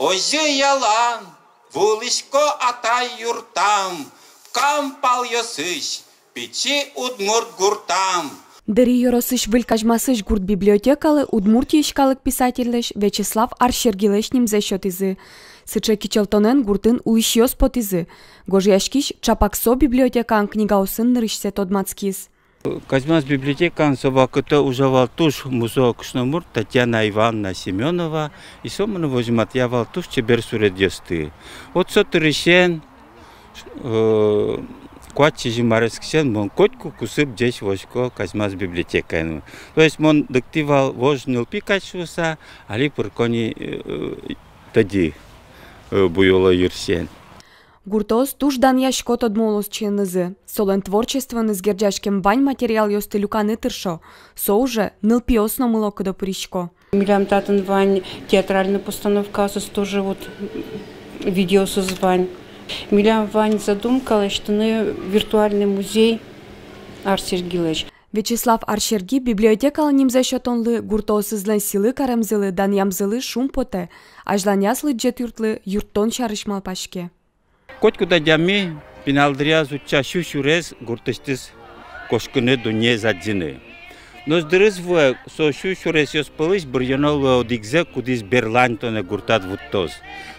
Озы ялан, вулышко атай юртам, кампал йосыш, печи удмурт гуртам. Дери йоросыш вылькажмасыш гурт библиотекалы удмуртиешкалык писательлеш Вячеслав Аршергилеш нимзе шотизы. Сыче кичелтонен гуртын улышьёс потизы. Гожьяшкиш чапаксо библиотекан книгаусын нырышсе тодмацкиз. Казмас библиотекан собакыты ужавалтуш музо кшномур Татьяна Ивановна Семенова и сомыны возьмат явалтуш чебер суредесты. От сотырышен куат чижимарескшен мон котку кусып здесь вошко Казмас библиотекан. То есть мон дактивал вожнил пикачуса, али пыркони тади буйола юрсен. Гуртос туждан яшко тодмолос ченызы. Солен творчествен изгерджашкем бань материал ёсты люканы тыршо. Со уже нылпиосно мыло кыдо пыришко. Милям татын вань театральная постановка тоже вот видео созвань. Милям вань задумка, что виртуальный музей Аршергилеш. Вячеслав Аршерги библиотекалы нимзе шотонлы гуртосызлен силы каремзылы дан ямзылы шум поте, ажлан яслы джет юртлы юрттон шарышмал пашке. Котькуда дями пиналдрия зуча шушурез гуртыстыз кошкыны дуне задзины. Но сдырыз вуэ со шушурез ёспылыш бұрйонол одикзе кудиз берлантоне гуртат вуттоз.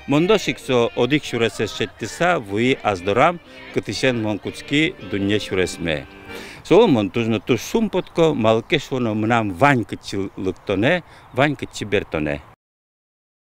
Мондошик со одик шуресес шеттиса вуи аздорам кытышен монкутски дуне шуресме. Соломон тужно туш шум потко малкеш воно мнам вань кычылыктоне, вань кычибертоне.